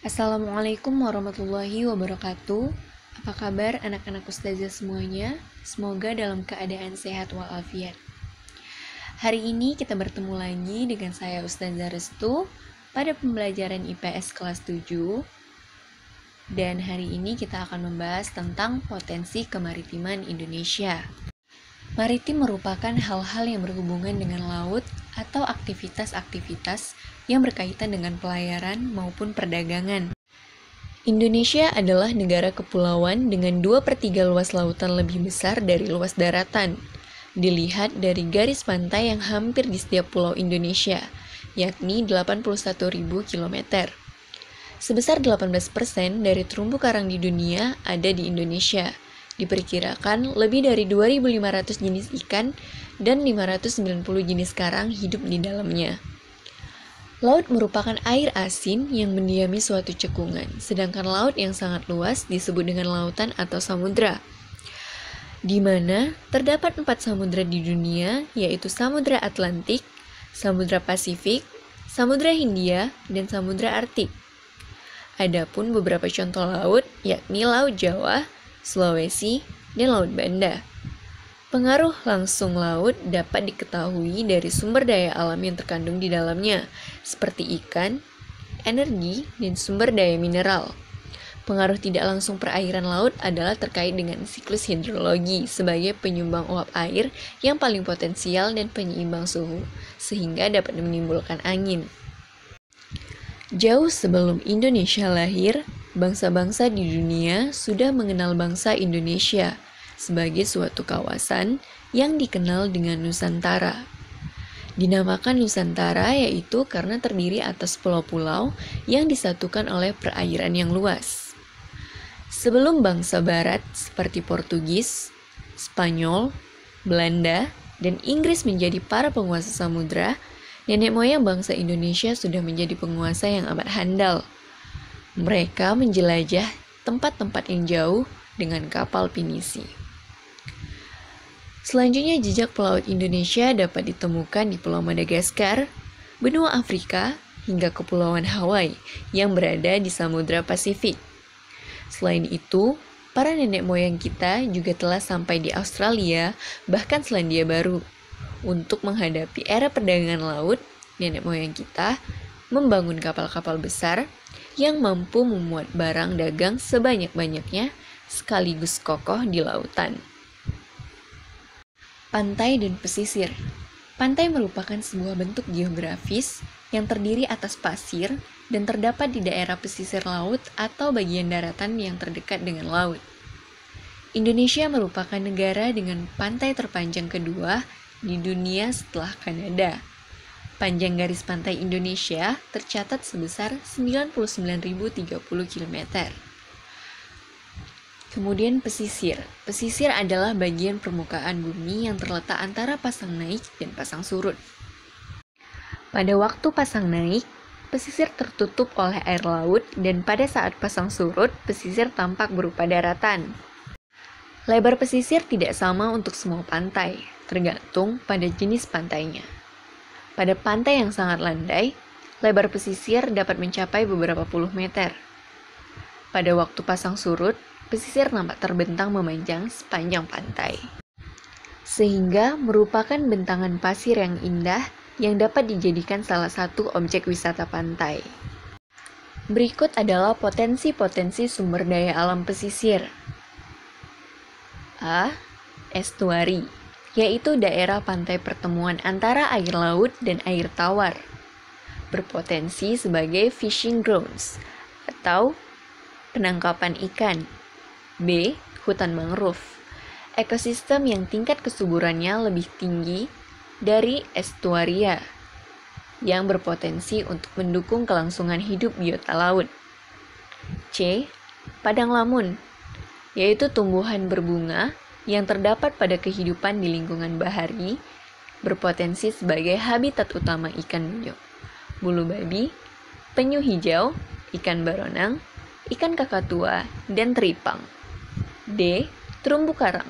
Assalamualaikum warahmatullahi wabarakatuh. Apa kabar anak-anak ustazah semuanya? Semoga dalam keadaan sehat walafiat. Hari ini kita bertemu lagi dengan saya Ustazah Restu pada pembelajaran IPS kelas 7. Dan hari ini kita akan membahas tentang potensi kemaritiman Indonesia. Maritim merupakan hal-hal yang berhubungan dengan laut atau aktivitas-aktivitas yang berkaitan dengan pelayaran maupun perdagangan. Indonesia adalah negara kepulauan dengan 2/3 luas lautan lebih besar dari luas daratan. Dilihat dari garis pantai yang hampir di setiap pulau Indonesia, yakni 81.000 km. Sebesar 18% dari terumbu karang di dunia ada di Indonesia. Diperkirakan lebih dari 2.500 jenis ikan dan 590 jenis karang hidup di dalamnya. Laut merupakan air asin yang mendiami suatu cekungan, sedangkan laut yang sangat luas disebut dengan lautan atau samudra, di mana terdapat 4 samudra di dunia, yaitu Samudra Atlantik, Samudra Pasifik, Samudra Hindia, dan Samudra Arktik. Adapun beberapa contoh laut, yakni Laut Jawa, Sulawesi, dan Laut Banda. Pengaruh langsung laut dapat diketahui dari sumber daya alam yang terkandung di dalamnya, seperti ikan, energi, dan sumber daya mineral. Pengaruh tidak langsung perairan laut adalah terkait dengan siklus hidrologi sebagai penyumbang uap air yang paling potensial dan penyeimbang suhu, sehingga dapat menimbulkan angin. Jauh sebelum Indonesia lahir, bangsa-bangsa di dunia sudah mengenal bangsa Indonesia sebagai suatu kawasan yang dikenal dengan Nusantara. Dinamakan Nusantara yaitu karena terdiri atas pulau-pulau yang disatukan oleh perairan yang luas. Sebelum bangsa barat seperti Portugis, Spanyol, Belanda, dan Inggris menjadi para penguasa samudra, nenek moyang bangsa Indonesia sudah menjadi penguasa yang amat handal. Mereka menjelajah tempat-tempat yang jauh dengan kapal pinisi. Selanjutnya, jejak pelaut Indonesia dapat ditemukan di Pulau Madagaskar, benua Afrika, hingga Kepulauan Hawaii yang berada di Samudra Pasifik. Selain itu, para nenek moyang kita juga telah sampai di Australia, bahkan Selandia Baru. Untuk menghadapi era perdagangan laut, nenek moyang kita membangun kapal-kapal besar yang mampu memuat barang dagang sebanyak-banyaknya sekaligus kokoh di lautan. Pantai dan pesisir. Pantai merupakan sebuah bentuk geografis yang terdiri atas pasir dan terdapat di daerah pesisir laut atau bagian daratan yang terdekat dengan laut. Indonesia merupakan negara dengan pantai terpanjang kedua di dunia setelah Kanada. Panjang garis pantai Indonesia tercatat sebesar 99.030 km. Kemudian pesisir. Pesisir adalah bagian permukaan bumi yang terletak antara pasang naik dan pasang surut. Pada waktu pasang naik, pesisir tertutup oleh air laut dan pada saat pasang surut, pesisir tampak berupa daratan. Lebar pesisir tidak sama untuk semua pantai, tergantung pada jenis pantainya. Pada pantai yang sangat landai, lebar pesisir dapat mencapai beberapa puluh meter. Pada waktu pasang surut, pesisir nampak terbentang memanjang sepanjang pantai, sehingga merupakan bentangan pasir yang indah yang dapat dijadikan salah satu objek wisata pantai. Berikut adalah potensi-potensi sumber daya alam pesisir. A. Estuari, yaitu daerah pantai pertemuan antara air laut dan air tawar, berpotensi sebagai fishing grounds atau penangkapan ikan. B. Hutan mangrove, ekosistem yang tingkat kesuburannya lebih tinggi dari estuaria, yang berpotensi untuk mendukung kelangsungan hidup biota laut. C. Padang lamun, yaitu tumbuhan berbunga yang terdapat pada kehidupan di lingkungan bahari, berpotensi sebagai habitat utama ikan bunyo, bulu babi, penyu hijau, ikan baronang, ikan kakatua, dan teripang. D. Terumbu karang,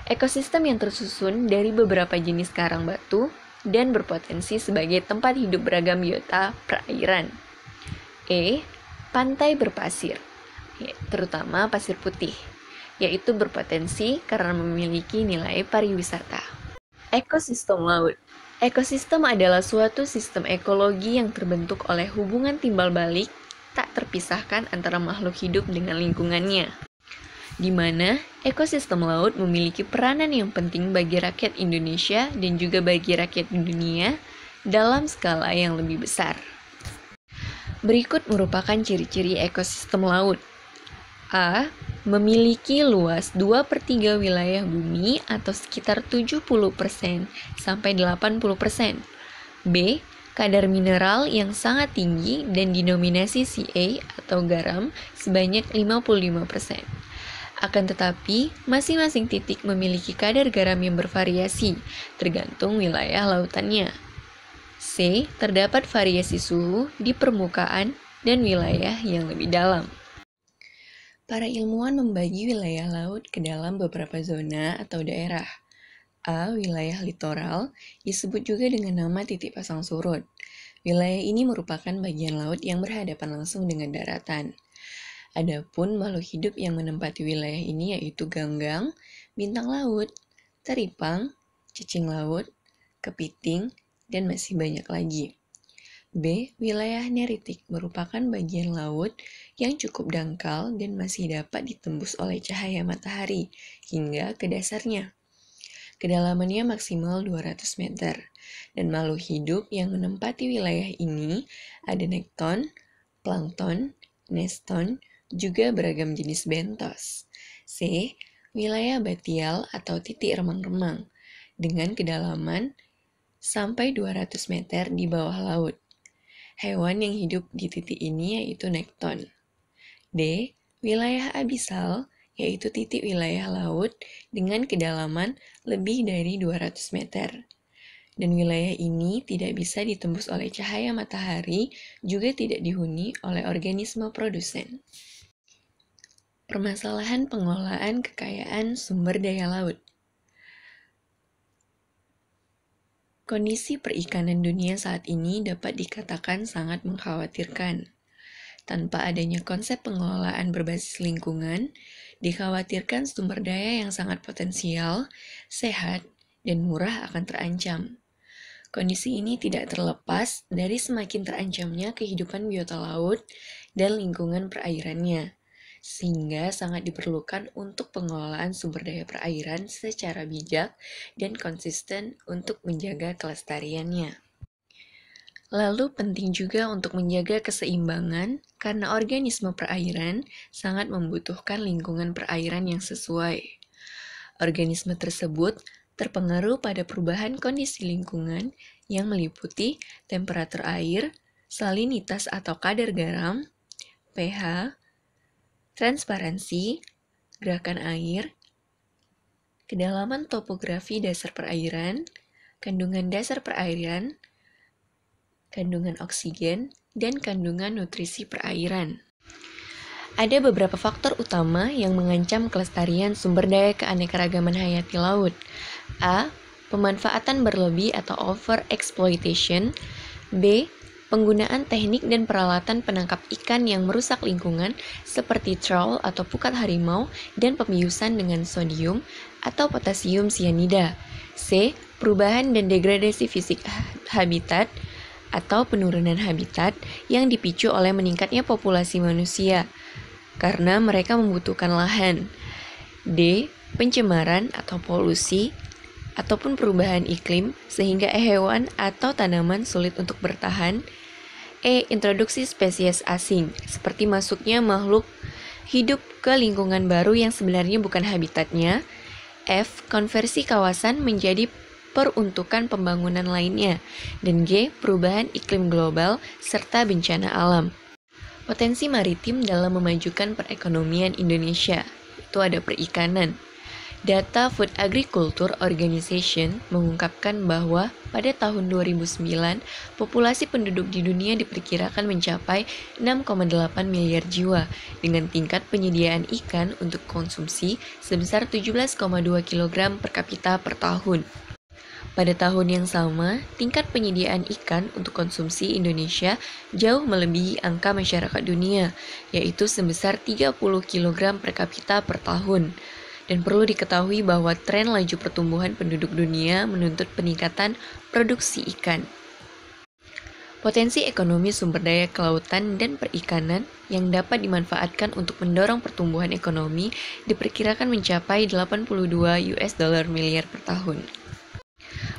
ekosistem yang tersusun dari beberapa jenis karang batu dan berpotensi sebagai tempat hidup beragam biota perairan. E. Pantai berpasir, terutama pasir putih, yaitu berpotensi karena memiliki nilai pariwisata. Ekosistem laut. Ekosistem adalah suatu sistem ekologi yang terbentuk oleh hubungan timbal balik tak terpisahkan antara makhluk hidup dengan lingkungannya, di mana ekosistem laut memiliki peranan yang penting bagi rakyat Indonesia dan juga bagi rakyat dunia dalam skala yang lebih besar. Berikut merupakan ciri-ciri ekosistem laut. A. Memiliki luas 2/3 wilayah bumi atau sekitar 70% sampai 80%. B. Kadar mineral yang sangat tinggi dan dinominasi Ca atau garam sebanyak 55%. Akan tetapi, masing-masing titik memiliki kadar garam yang bervariasi, tergantung wilayah lautannya. C. Terdapat variasi suhu di permukaan dan wilayah yang lebih dalam. Para ilmuwan membagi wilayah laut ke dalam beberapa zona atau daerah. A. Wilayah litoral, disebut juga dengan nama titik pasang surut. Wilayah ini merupakan bagian laut yang berhadapan langsung dengan daratan. Adapun makhluk hidup yang menempati wilayah ini yaitu ganggang, bintang laut, teripang, cacing laut, kepiting, dan masih banyak lagi. B. Wilayah neritik merupakan bagian laut yang cukup dangkal dan masih dapat ditembus oleh cahaya matahari hingga ke dasarnya. Kedalamannya maksimal 200 meter, dan makhluk hidup yang menempati wilayah ini ada nekton, plankton, neston, juga beragam jenis bentos. C. Wilayah batial atau titik remang-remang, dengan kedalaman sampai 200 meter di bawah laut. Hewan yang hidup di titik ini yaitu nekton. D. Wilayah abisal, yaitu titik wilayah laut dengan kedalaman lebih dari 200 meter. Dan wilayah ini tidak bisa ditembus oleh cahaya matahari, juga tidak dihuni oleh organisme produsen. Permasalahan pengelolaan kekayaan sumber daya laut. Kondisi perikanan dunia saat ini dapat dikatakan sangat mengkhawatirkan. Tanpa adanya konsep pengelolaan berbasis lingkungan, dikhawatirkan sumber daya yang sangat potensial, sehat, dan murah akan terancam. Kondisi ini tidak terlepas dari semakin terancamnya kehidupan biota laut dan lingkungan perairannya, sehingga sangat diperlukan untuk pengelolaan sumber daya perairan secara bijak dan konsisten untuk menjaga kelestariannya. Lalu penting juga untuk menjaga keseimbangan karena organisme perairan sangat membutuhkan lingkungan perairan yang sesuai. Organisme tersebut terpengaruh pada perubahan kondisi lingkungan yang meliputi temperatur air, salinitas atau kadar garam, pH, transparansi, gerakan air, kedalaman topografi dasar perairan, kandungan dasar perairan, kandungan oksigen, dan kandungan nutrisi perairan. Ada beberapa faktor utama yang mengancam kelestarian sumber daya keanekaragaman hayati laut. A. Pemanfaatan berlebih atau overexploitation. B. Penggunaan teknik dan peralatan penangkap ikan yang merusak lingkungan seperti trawl atau pukat harimau dan pembiusan dengan sodium atau potasium sianida. C. Perubahan dan degradasi fisik habitat atau penurunan habitat yang dipicu oleh meningkatnya populasi manusia karena mereka membutuhkan lahan. D. Pencemaran atau polusi ataupun perubahan iklim sehingga hewan atau tanaman sulit untuk bertahan. E. Introduksi spesies asing seperti masuknya makhluk hidup ke lingkungan baru yang sebenarnya bukan habitatnya. F. Konversi kawasan menjadi peruntukan pembangunan lainnya. Dan G. Perubahan iklim global serta bencana alam. Potensi maritim dalam memajukan perekonomian Indonesia, itu ada perikanan. Data Food Agriculture Organization mengungkapkan bahwa pada tahun 2009, populasi penduduk di dunia diperkirakan mencapai 6,8 miliar jiwa dengan tingkat penyediaan ikan untuk konsumsi sebesar 17,2 kg per kapita per tahun. Pada tahun yang sama, tingkat penyediaan ikan untuk konsumsi Indonesia jauh melebihi angka masyarakat dunia, yaitu sebesar 30 kg per kapita per tahun. Dan perlu diketahui bahwa tren laju pertumbuhan penduduk dunia menuntut peningkatan produksi ikan. Potensi ekonomi sumber daya kelautan dan perikanan yang dapat dimanfaatkan untuk mendorong pertumbuhan ekonomi diperkirakan mencapai 82 US dollar miliar per tahun.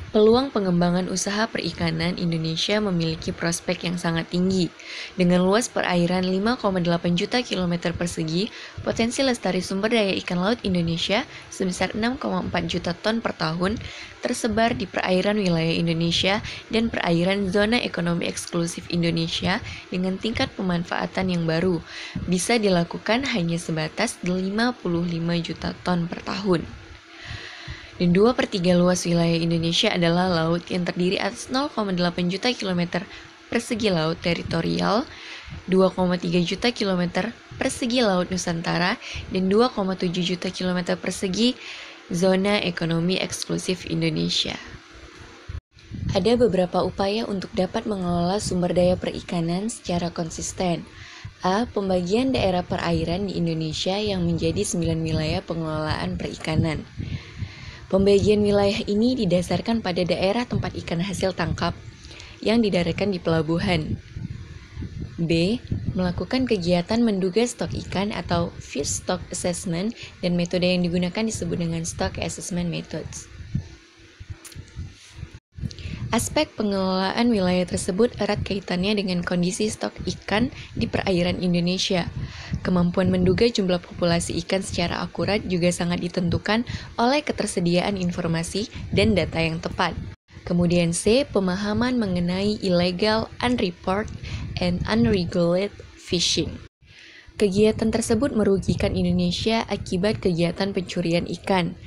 Peluang pengembangan usaha perikanan Indonesia memiliki prospek yang sangat tinggi. Dengan luas perairan 5,8 juta kilometer persegi, potensi lestari sumber daya ikan laut Indonesia sebesar 6,4 juta ton per tahun tersebar di perairan wilayah Indonesia dan perairan zona ekonomi eksklusif Indonesia dengan tingkat pemanfaatan yang baru, bisa dilakukan hanya sebatas 55 juta ton per tahun. Dan 2/3 luas wilayah Indonesia adalah laut yang terdiri atas 0,8 juta kilometer persegi laut teritorial, 2,3 juta kilometer persegi laut Nusantara, dan 2,7 juta kilometer persegi zona ekonomi eksklusif Indonesia. Ada beberapa upaya untuk dapat mengelola sumber daya perikanan secara konsisten. A. Pembagian daerah perairan di Indonesia yang menjadi 9 wilayah pengelolaan perikanan. Pembagian wilayah ini didasarkan pada daerah tempat ikan hasil tangkap yang didaratkan di pelabuhan. B. Melakukan kegiatan menduga stok ikan atau fish stock assessment, dan metode yang digunakan disebut dengan stock assessment methods. Aspek pengelolaan wilayah tersebut erat kaitannya dengan kondisi stok ikan di perairan Indonesia. Kemampuan menduga jumlah populasi ikan secara akurat juga sangat ditentukan oleh ketersediaan informasi dan data yang tepat. Kemudian C. Pemahaman mengenai illegal, unreported, and unregulated fishing. Kegiatan tersebut merugikan Indonesia akibat kegiatan pencurian ikan.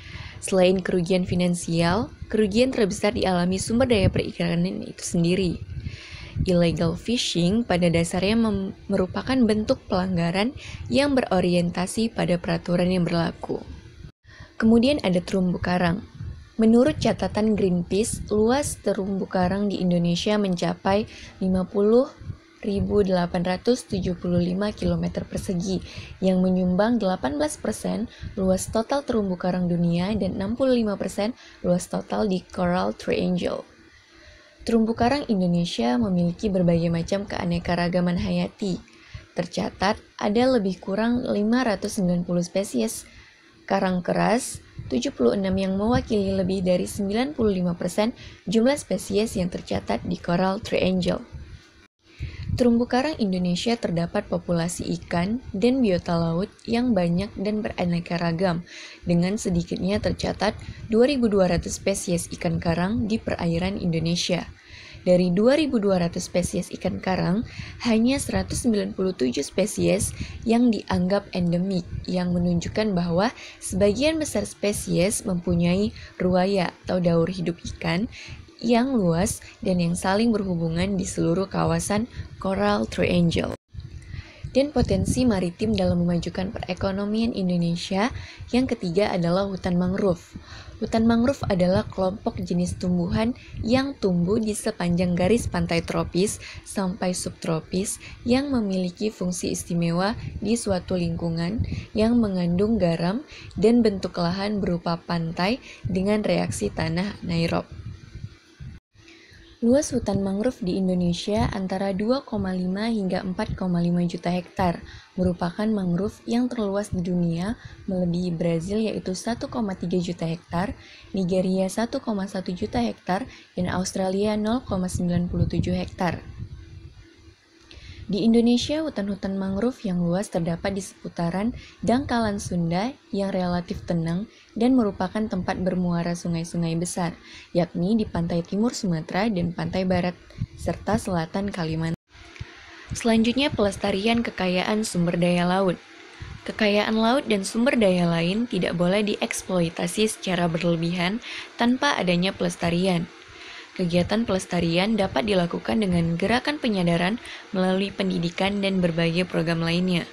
Selain kerugian finansial, kerugian terbesar dialami sumber daya perikanan itu sendiri. Illegal fishing pada dasarnya merupakan bentuk pelanggaran yang berorientasi pada peraturan yang berlaku. Kemudian ada terumbu karang. Menurut catatan Greenpeace, luas terumbu karang di Indonesia mencapai 50.875 km persegi yang menyumbang 18% luas total terumbu karang dunia dan 65% luas total di Coral Triangle. Terumbu karang Indonesia memiliki berbagai macam keanekaragaman hayati. Tercatat ada lebih kurang 590 spesies karang keras, 76 yang mewakili lebih dari 95% jumlah spesies yang tercatat di Coral Triangle. Terumbu karang Indonesia terdapat populasi ikan dan biota laut yang banyak dan beraneka ragam, dengan sedikitnya tercatat 2.200 spesies ikan karang di perairan Indonesia. Dari 2.200 spesies ikan karang, hanya 197 spesies yang dianggap endemik, yang menunjukkan bahwa sebagian besar spesies mempunyai ruaya atau daur hidup ikan yang luas dan yang saling berhubungan di seluruh kawasan Coral Triangle. Dan potensi maritim dalam memajukan perekonomian Indonesia. Yang ketiga adalah hutan mangrove. Hutan mangrove adalah kelompok jenis tumbuhan yang tumbuh di sepanjang garis pantai tropis sampai subtropis yang memiliki fungsi istimewa di suatu lingkungan yang mengandung garam dan bentuk lahan berupa pantai dengan reaksi tanah anaerob. Luas hutan mangrove di Indonesia antara 2,5 hingga 4,5 juta hektar, merupakan mangrove yang terluas di dunia, melebihi Brazil yaitu 1,3 juta hektar, Nigeria 1,1 juta hektar, dan Australia 0,97 hektar. Di Indonesia, hutan-hutan mangrove yang luas terdapat di seputaran dangkalan Sunda yang relatif tenang dan merupakan tempat bermuara sungai-sungai besar, yakni di pantai timur Sumatera dan pantai barat, serta selatan Kalimantan. Selanjutnya, pelestarian kekayaan sumber daya laut. Kekayaan laut dan sumber daya lain tidak boleh dieksploitasi secara berlebihan tanpa adanya pelestarian. Kegiatan pelestarian dapat dilakukan dengan gerakan penyadaran melalui pendidikan dan berbagai program lainnya.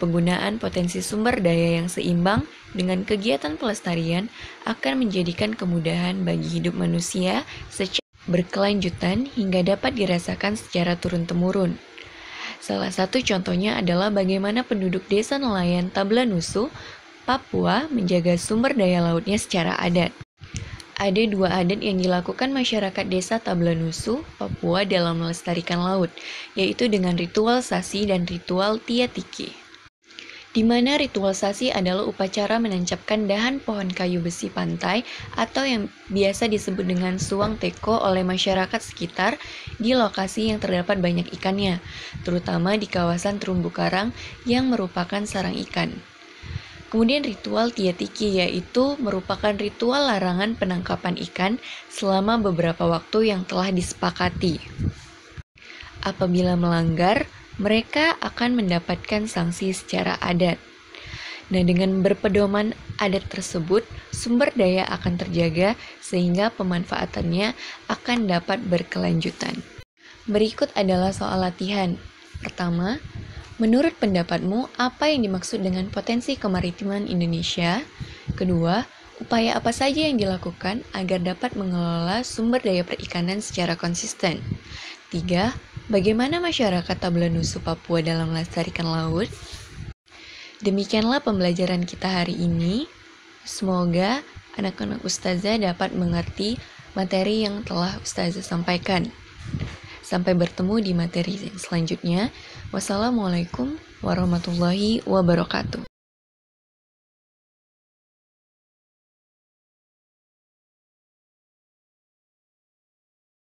Penggunaan potensi sumber daya yang seimbang dengan kegiatan pelestarian akan menjadikan kemudahan bagi hidup manusia secara berkelanjutan hingga dapat dirasakan secara turun-temurun. Salah satu contohnya adalah bagaimana penduduk desa nelayan Tablanusu, Papua menjaga sumber daya lautnya secara adat. Ada 2 adat yang dilakukan masyarakat desa Tablanusu, Papua dalam melestarikan laut, yaitu dengan ritual sasi dan ritual tiatiki. Di mana ritual sasi adalah upacara menancapkan dahan pohon kayu besi pantai atau yang biasa disebut dengan suang teko oleh masyarakat sekitar di lokasi yang terdapat banyak ikannya, terutama di kawasan terumbu karang yang merupakan sarang ikan. Kemudian ritual tiatiki yaitu merupakan ritual larangan penangkapan ikan selama beberapa waktu yang telah disepakati. Apabila melanggar, mereka akan mendapatkan sanksi secara adat. Nah, dengan berpedoman adat tersebut, sumber daya akan terjaga sehingga pemanfaatannya akan dapat berkelanjutan. Berikut adalah soal latihan. Pertama, menurut pendapatmu, apa yang dimaksud dengan potensi kemaritiman Indonesia? Kedua, upaya apa saja yang dilakukan agar dapat mengelola sumber daya perikanan secara konsisten? 3. Bagaimana masyarakat Tablanusu Papua dalam melestarikan laut? Demikianlah pembelajaran kita hari ini. Semoga anak-anak ustazah dapat mengerti materi yang telah ustazah sampaikan. Sampai bertemu di materi yang selanjutnya. Wassalamualaikum warahmatullahi wabarakatuh.